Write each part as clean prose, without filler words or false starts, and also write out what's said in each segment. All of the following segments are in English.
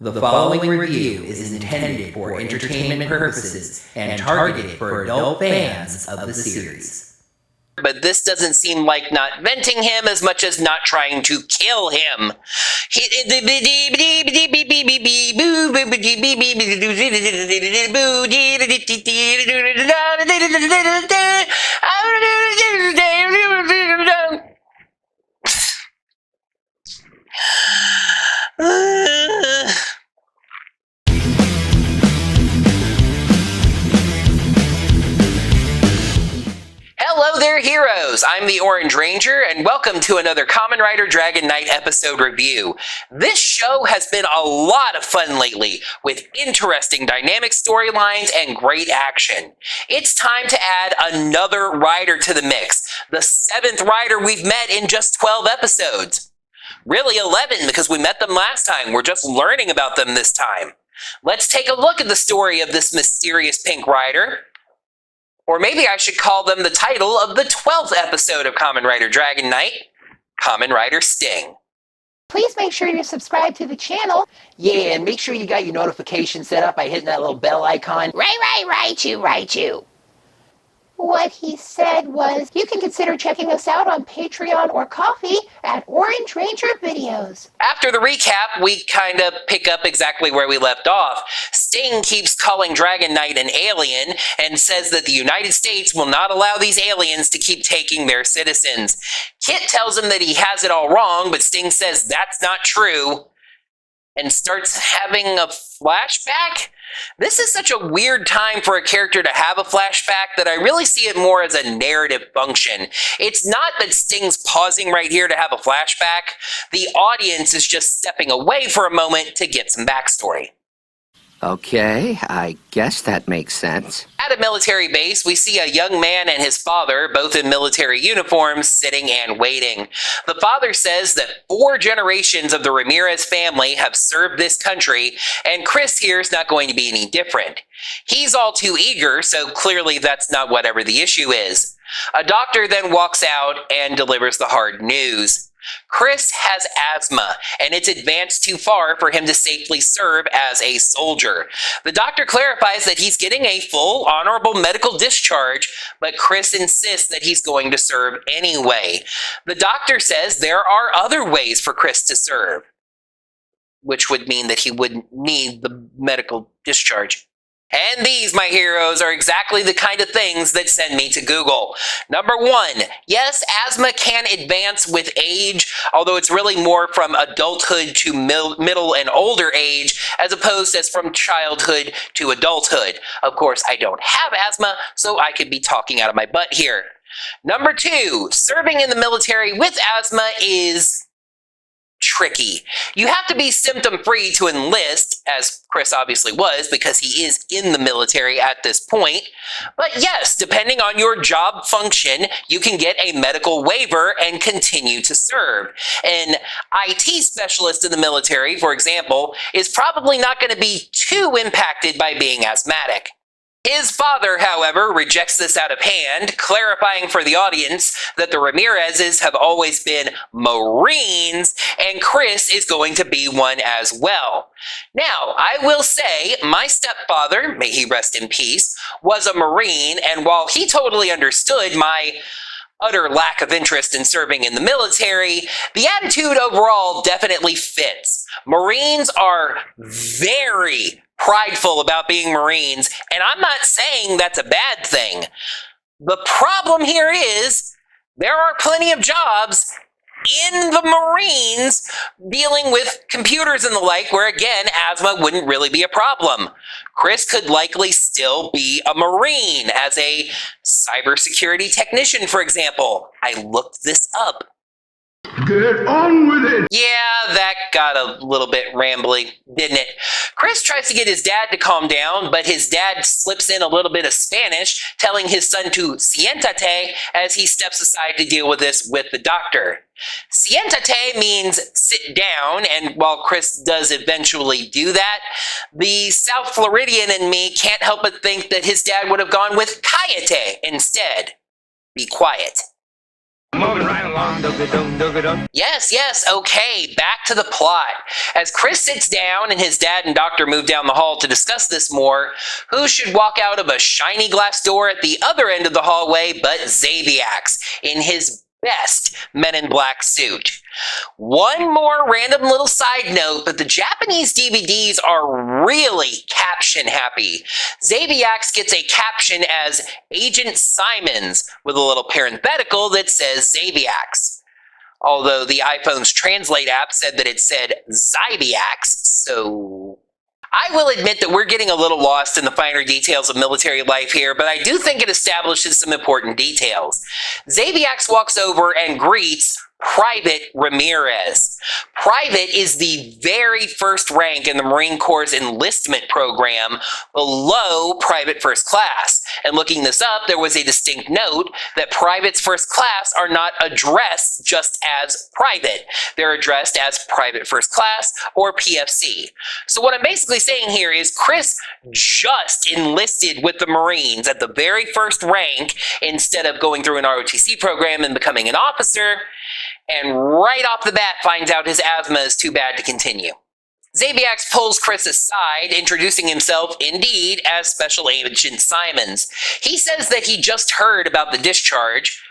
The following review is intended for entertainment purposes and targeted for adult fans of the series. But this doesn't seem like not venting him as much as not trying to kill him. Hello there, heroes! I'm the Orange Ranger, and welcome to another Kamen Rider Dragon Knight episode review. This show has been a lot of fun lately, with interesting dynamic storylines and great action. It's time to add another rider to the mix, the 7th rider we've met in just 12 episodes. Really 11, because we met them last time. We're just learning about them this time. Let's take a look at the story of this mysterious pink rider. Or maybe I should call them the title of the 12th episode of Kamen Rider Dragon Knight, Kamen Rider Sting. Please make sure you're subscribed to the channel. Yeah, and make sure you got your notifications set up by hitting that little bell icon. Right you. What he said was, you can consider checking us out on Patreon or Ko-fi at Orange Ranger Videos. After the recap, we kind of pick up exactly where we left off. Sting keeps calling Dragon Knight an alien and says that the United States will not allow these aliens to keep taking their citizens. Kit tells him that he has it all wrong, but Sting says that's not true and starts having a flashback. This is such a weird time for a character to have a flashback that I really see it more as a narrative function. It's not that Sting's pausing right here to have a flashback. The audience is just stepping away for a moment to get some backstory. Okay, I guess that makes sense. At a military base, we see a young man and his father, both in military uniforms, sitting and waiting. The father says that 4 generations of the Ramirez family have served this country, and Chris here is not going to be any different. He's all too eager, so clearly that's not whatever the issue is. A doctor then walks out and delivers the hard news. Chris has asthma, and it's advanced too far for him to safely serve as a soldier. The doctor clarifies that he's getting a full, honorable medical discharge, but Chris insists that he's going to serve anyway. The doctor says there are other ways for Chris to serve, which would mean that he wouldn't need the medical discharge. And these, my heroes, are exactly the kind of things that send me to Google. Number 1, yes, asthma can advance with age, although it's really more from adulthood to middle and older age, as opposed as from childhood to adulthood. Of course, I don't have asthma, so I could be talking out of my butt here. Number 2, serving in the military with asthma is tricky. You have to be symptom-free to enlist, as Chris obviously was, because he is in the military at this point. But yes, depending on your job function, you can get a medical waiver and continue to serve. An IT specialist in the military, for example, is probably not going to be too impacted by being asthmatic. His father, however, rejects this out of hand, clarifying for the audience that the Ramirezes have always been Marines, and Chris is going to be one as well. Now, I will say, my stepfather, may he rest in peace, was a Marine, and while he totally understood my utter lack of interest in serving in the military, the attitude overall definitely fits. Marines are very prideful about being Marines, and I'm not saying that's a bad thing. The problem here is there are plenty of jobs in the Marines dealing with computers and the like, where again, asthma wouldn't really be a problem. Chris could likely still be a Marine as a cybersecurity technician, for example. I looked this up. Get on with it! Yeah, that got a little bit rambly, didn't it? Chris tries to get his dad to calm down, but his dad slips in a little bit of Spanish, telling his son to siéntate as he steps aside to deal with this with the doctor. Siéntate means sit down, and while Chris does eventually do that, the South Floridian in me can't help but think that his dad would have gone with cállate instead. Be quiet. Moving right along, dugga-dum. Yes, okay, back to the plot. As Chris sits down and his dad and doctor move down the hall to discuss this more, who should walk out of a shiny glass door at the other end of the hallway but Zabiax in his best Men in Black suit. One more random little side note, but the Japanese DVDs are really caption happy. Zabiax gets a caption as Agent Simons with a little parenthetical that says Zabiax. Although the iPhone's Translate app said that it said Zybiax, so I will admit that we're getting a little lost in the finer details of military life here, but I do think it establishes some important details. Zabiax walks over and greets Private Ramirez. Private is the very first rank in the Marine Corps' enlistment program, below Private First Class. And looking this up, there was a distinct note that Privates First Class are not addressed just as Private. They're addressed as Private First Class or PFC. So what I'm basically saying here is Chris just enlisted with the Marines at the very first rank instead of going through an ROTC program and becoming an officer, and right off the bat finds out his asthma is too bad to continue. Zabiax pulls Chris aside, introducing himself, indeed, as Special Agent Simons. He says that he just heard about the discharge,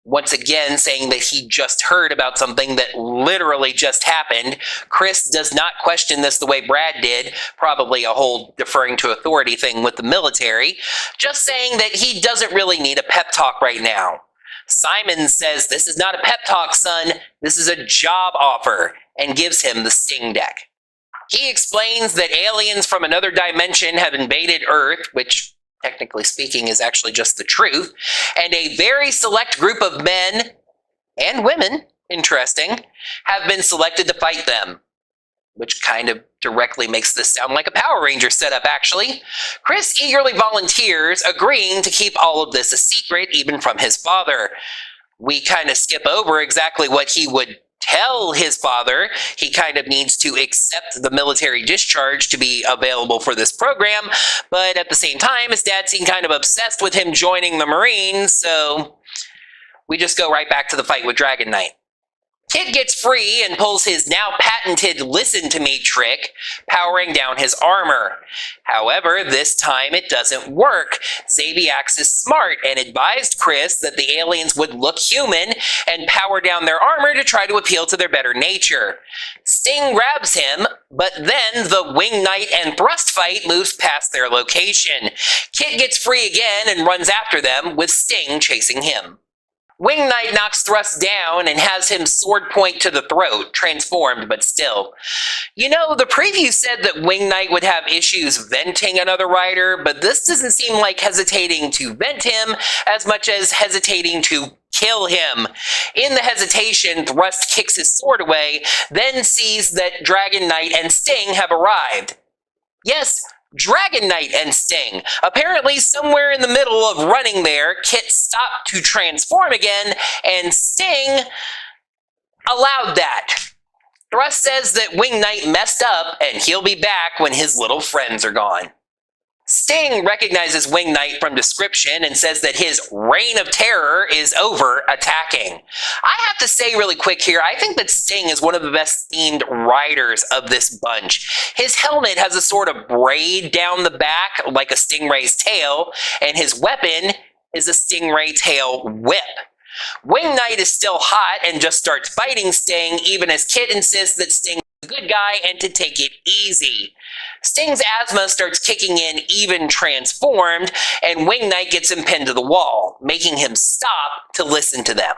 once again saying that he just heard about something that literally just happened. Chris does not question this the way Brad did, probably a whole deferring to authority thing with the military, just saying that he doesn't really need a pep talk right now. Simon says, "This is not a pep talk, son. This is a job offer," and gives him the Sting deck. He explains that aliens from another dimension have invaded Earth, which, technically speaking, is actually just the truth, and a very select group of men and women, interesting, have been selected to fight them, which kind of directly makes this sound like a Power Ranger setup, actually. Chris eagerly volunteers, agreeing to keep all of this a secret, even from his father. We kind of skip over exactly what he would tell his father. He kind of needs to accept the military discharge to be available for this program, but at the same time, his dad seemed kind of obsessed with him joining the Marines, so we just go right back to the fight with Dragon Knight. Kid gets free and pulls his now patented listen to me trick, powering down his armor. However, this time it doesn't work. Zabiax is smart and advised Chris that the aliens would look human and power down their armor to try to appeal to their better nature. Sting grabs him, but then the Wing Knight and Thrust fight moves past their location. Kid gets free again and runs after them, with Sting chasing him. Wing Knight knocks Thrust down and has him sword point to the throat, transformed but still. You know, the preview said that Wing Knight would have issues venting another rider, but this doesn't seem like hesitating to vent him as much as hesitating to kill him. In the hesitation, Thrust kicks his sword away, then sees that Dragon Knight and Sting have arrived. Yes, Dragon Knight and Sting. Apparently, somewhere in the middle of running there, Kit stopped to transform again, and Sting allowed that. Thrust says that Wing Knight messed up, and he'll be back when his little friends are gone. Sting recognizes Wing Knight from description and says that his reign of terror is over attacking. I have to say really quick here, I think that Sting is one of the best themed riders of this bunch. His helmet has a sort of braid down the back like a stingray's tail, and his weapon is a stingray tail whip. Wing Knight is still hot and just starts fighting Sting, even as Kit insists that Sting is a good guy and to take it easy. Sting's asthma starts kicking in even transformed, and Wing Knight gets him pinned to the wall, making him stop to listen to them.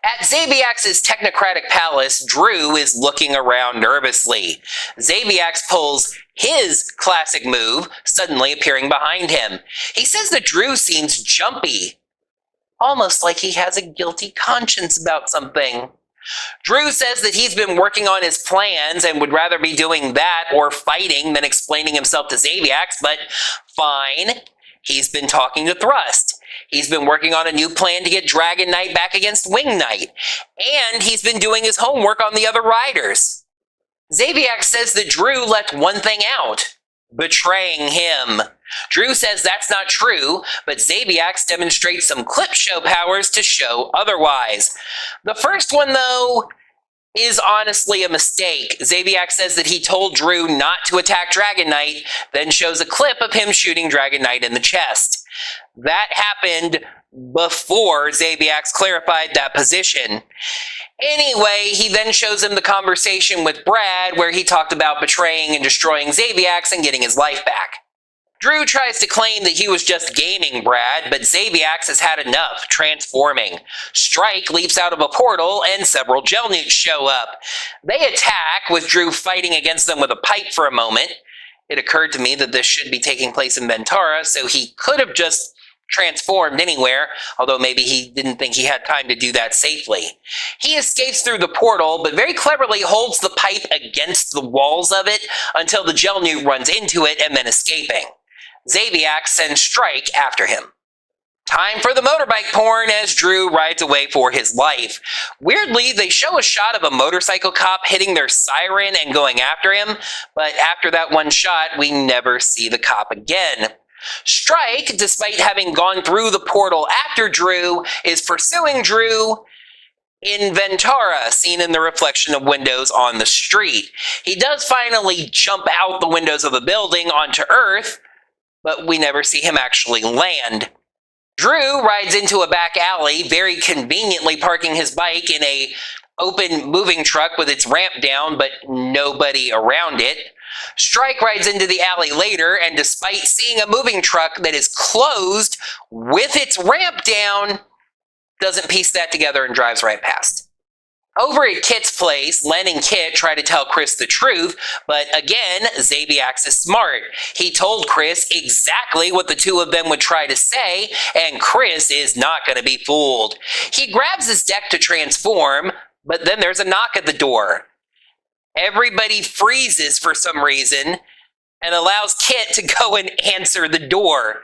At Zabiax's technocratic palace, Drew is looking around nervously. Zabiax pulls his classic move, suddenly appearing behind him. He says that Drew seems jumpy, almost like he has a guilty conscience about something. Drew says that he's been working on his plans and would rather be doing that or fighting than explaining himself to Zabiax, but fine. He's been talking to Thrust. He's been working on a new plan to get Dragon Knight back against Wing Knight. And he's been doing his homework on the other riders. Zabiax says that Drew left one thing out. betraying him. Drew says that's not true, but Zabiax demonstrates some clip show powers to show otherwise. The first one, though, is honestly a mistake. Zabiax says that he told Drew not to attack Dragon Knight, then shows a clip of him shooting Dragon Knight in the chest. That happened before Zabiax clarified that position. Anyway, he then shows him the conversation with Brad where he talked about betraying and destroying Zabiax and getting his life back. Drew tries to claim that he was just gaming Brad, but Zabiax has had enough, transforming. Strike leaps out of a portal, and several gel newts show up. They attack, with Drew fighting against them with a pipe for a moment. It occurred to me that this should be taking place in Ventara, so he could have just transformed anywhere, although maybe he didn't think he had time to do that safely. He escapes through the portal, but very cleverly holds the pipe against the walls of it until the gel newt runs into it and then escaping. Zabiax sends Strike after him. Time for the motorbike porn as Drew rides away for his life. Weirdly, they show a shot of a motorcycle cop hitting their siren and going after him, but after that one shot, we never see the cop again. Strike, despite having gone through the portal after Drew, is pursuing Drew in Ventara, seen in the reflection of windows on the street. He does finally jump out the windows of the building onto Earth, but we never see him actually land. Drew rides into a back alley, very conveniently parking his bike in a open moving truck with its ramp down, but nobody around it. Strike rides into the alley later, and despite seeing a moving truck that is closed with its ramp down, doesn't piece that together and drives right past. Over at Kit's place, Len and Kit try to tell Chris the truth, but again, Zabiax is smart. He told Chris exactly what the two of them would try to say, and Chris is not going to be fooled. He grabs his deck to transform, but then there's a knock at the door. Everybody freezes for some reason and allows Kit to go and answer the door.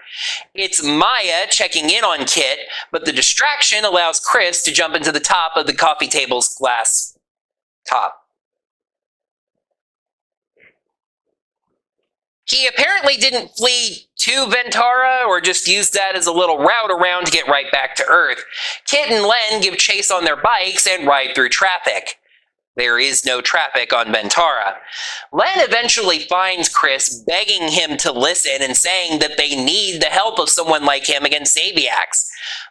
It's Maya checking in on Kit, but the distraction allows Chris to jump into the top of the coffee table's glass top. He apparently didn't flee to Ventara or just used that as a little route around to get right back to Earth. Kit and Len give chase on their bikes and ride through traffic. There is no traffic on Ventara. Len eventually finds Chris begging him to listen and saying that they need the help of someone like him against Zabiax.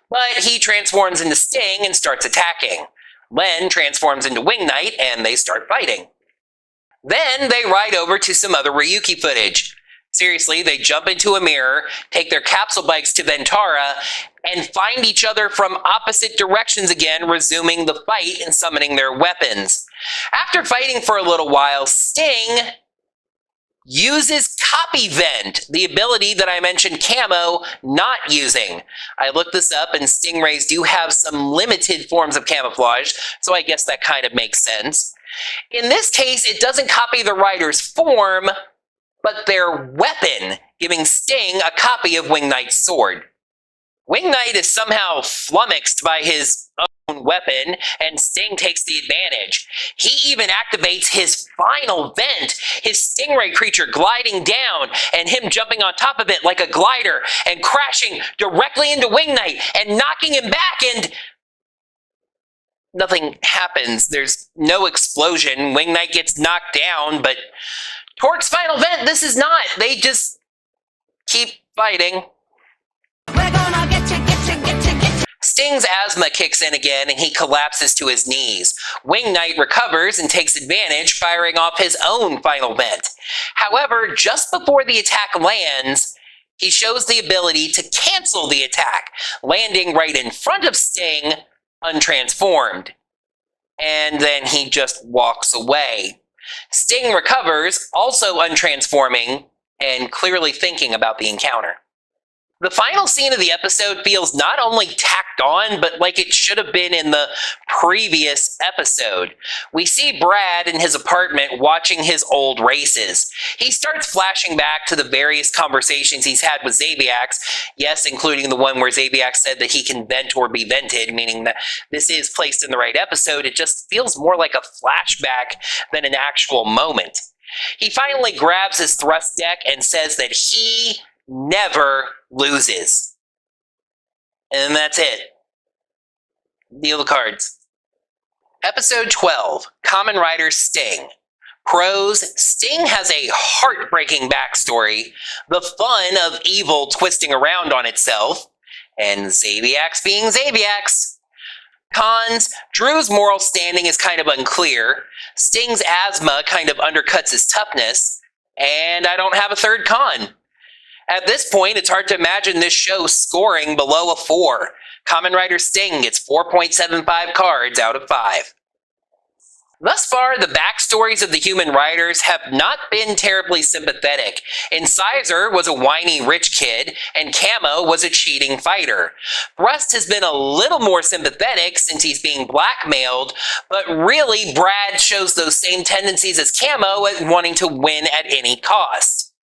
But he transforms into Sting and starts attacking. Len transforms into Wing Knight and they start fighting. Then they ride over to some other Ryuki footage. Seriously, they jump into a mirror, take their capsule bikes to Ventara, and find each other from opposite directions again, resuming the fight and summoning their weapons. After fighting for a little while, Sting uses Copy Vent, the ability that I mentioned Camo not using. I looked this up, and stingrays do have some limited forms of camouflage, so I guess that kind of makes sense. In this case, it doesn't copy the rider's form, but their weapon, giving Sting a copy of Wing Knight's sword. Wing Knight is somehow flummoxed by his own weapon, and Sting takes the advantage. He even activates his final vent, his stingray creature gliding down, and him jumping on top of it like a glider, and crashing directly into Wing Knight, and knocking him back, and nothing happens. There's no explosion. Wing Knight gets knocked down, but Torque's final vent, this is not. They just keep fighting. We're gonna get you. Sting's asthma kicks in again and he collapses to his knees. Wing Knight recovers and takes advantage, firing off his own final vent. However, just before the attack lands, he shows the ability to cancel the attack, landing right in front of Sting, untransformed. And then he just walks away. Sting recovers, also untransforming, and clearly thinking about the encounter. The final scene of the episode feels not only tacked on, but like it should have been in the previous episode. We see Brad in his apartment watching his old races. He starts flashing back to the various conversations he's had with Zabiax, yes, including the one where Zabiax said that he can vent or be vented, meaning that this is placed in the right episode. It just feels more like a flashback than an actual moment. He finally grabs his thrust deck and says that he never loses. And that's it. Deal the cards. Episode 12, Kamen Rider Sting. Pros: Sting has a heartbreaking backstory, the fun of evil twisting around on itself, and Zabiax being Zabiax. Cons: Drew's moral standing is kind of unclear, Sting's asthma kind of undercuts his toughness, and I don't have a third con. At this point, it's hard to imagine this show scoring below a 4. Kamen Rider Sting gets 4.75 cards out of 5. Thus far, the backstories of the human riders have not been terribly sympathetic. Incisor was a whiny rich kid, and Camo was a cheating fighter. Thrust has been a little more sympathetic since he's being blackmailed, but really Brad shows those same tendencies as Camo at wanting to win at any cost.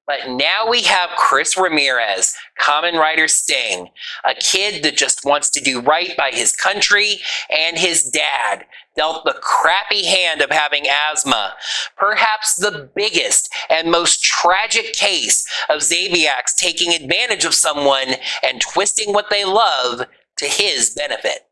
But now we have Chris Ramirez, Kamen Rider Sting, a kid that just wants to do right by his country and his dad, dealt the crappy hand of having asthma, perhaps the biggest and most tragic case of Zabiax taking advantage of someone and twisting what they love to his benefit.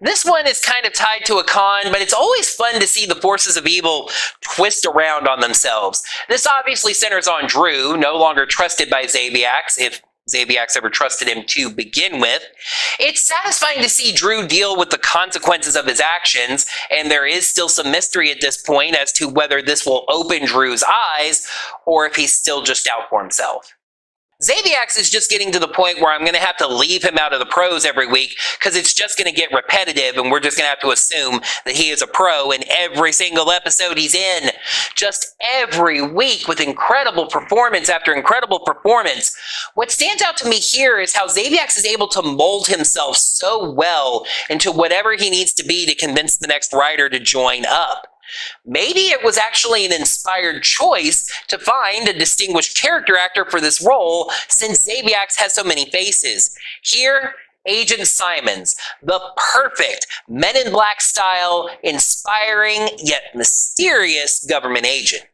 This one is kind of tied to a con, but it's always fun to see the forces of evil twist around on themselves. This obviously centers on Drew, no longer trusted by Zabiax, if Zabiax ever trusted him to begin with. It's satisfying to see Drew deal with the consequences of his actions, and there is still some mystery at this point as to whether this will open Drew's eyes, or if he's still just out for himself. Zabiax is just getting to the point where I'm going to have to leave him out of the pros every week because it's just going to get repetitive and we're just going to have to assume that he is a pro in every single episode he's in. Just every week with incredible performance after incredible performance. What stands out to me here is how Zabiax is able to mold himself so well into whatever he needs to be to convince the next rider to join up. Maybe it was actually an inspired choice to find a distinguished character actor for this role since Zabiax has so many faces. Here, Agent Simons, the perfect Men in Black style, inspiring yet mysterious government agent.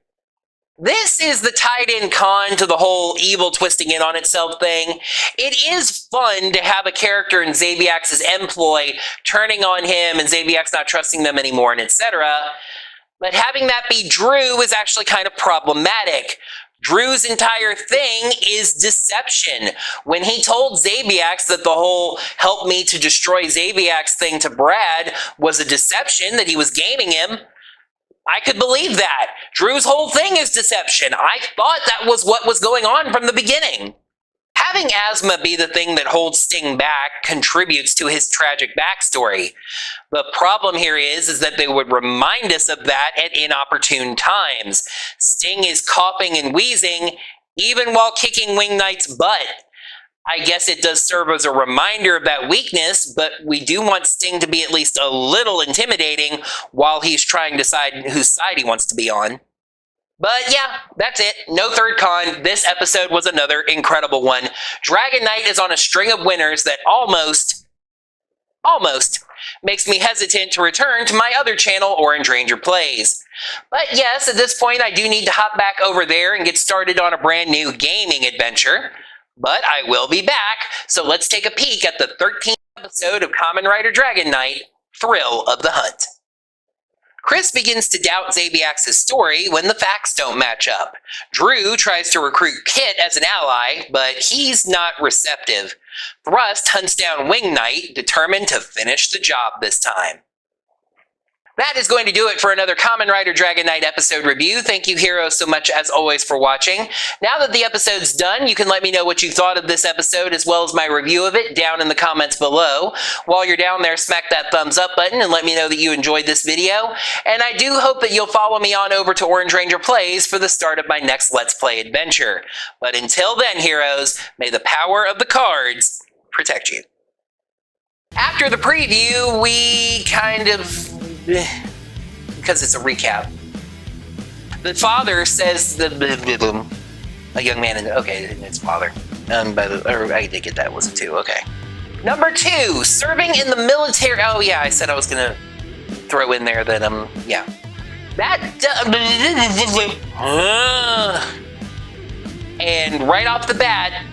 This is the tied-in con to the whole evil twisting in on itself thing. It is fun to have a character in Zabiax's employ turning on him and Zabiax not trusting them anymore and etc. But having that be Drew is actually kind of problematic. Drew's entire thing is deception. When he told Zabiax that the whole help me to destroy Zabiax thing to Brad was a deception, that he was gaming him, I could believe that. Drew's whole thing is deception. I thought that was what was going on from the beginning. Having asthma be the thing that holds Sting back contributes to his tragic backstory. The problem here is that they would remind us of that at inopportune times. Sting is coughing and wheezing even while kicking Wing Knight's butt. I guess it does serve as a reminder of that weakness, but we do want Sting to be at least a little intimidating while he's trying to decide whose side he wants to be on. But yeah, that's it. No third con. This episode was another incredible one. Dragon Knight is on a string of winners that almost makes me hesitant to return to my other channel, Orange Ranger Plays. But yes, at this point I do need to hop back over there and get started on a brand new gaming adventure. But I will be back, so let's take a peek at the 13th episode of Kamen Rider Dragon Knight, Thrill of the Hunt. Chris begins to doubt Zabiax's story when the facts don't match up. Drew tries to recruit Kit as an ally, but he's not receptive. Thrust hunts down Wing Knight, determined to finish the job this time. That is going to do it for another Kamen Rider Dragon Knight episode review. Thank you, heroes, so much as always for watching. Now that the episode's done, you can let me know what you thought of this episode as well as my review of it down in the comments below. While you're down there, smack that thumbs up button and let me know that you enjoyed this video. And I do hope that you'll follow me on over to Orange Ranger Plays for the start of my next Let's Play adventure. But until then, heroes, may the power of the cards protect you. After the preview, we kind of... because it's a recap. The father says a young man, okay, it's father. I did get that, was it two? Okay. Number 2, serving in the military. Oh yeah, I said I was gonna throw in there that yeah. And right off the bat,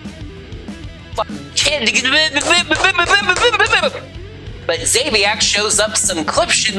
but Zabiak shows up some clips,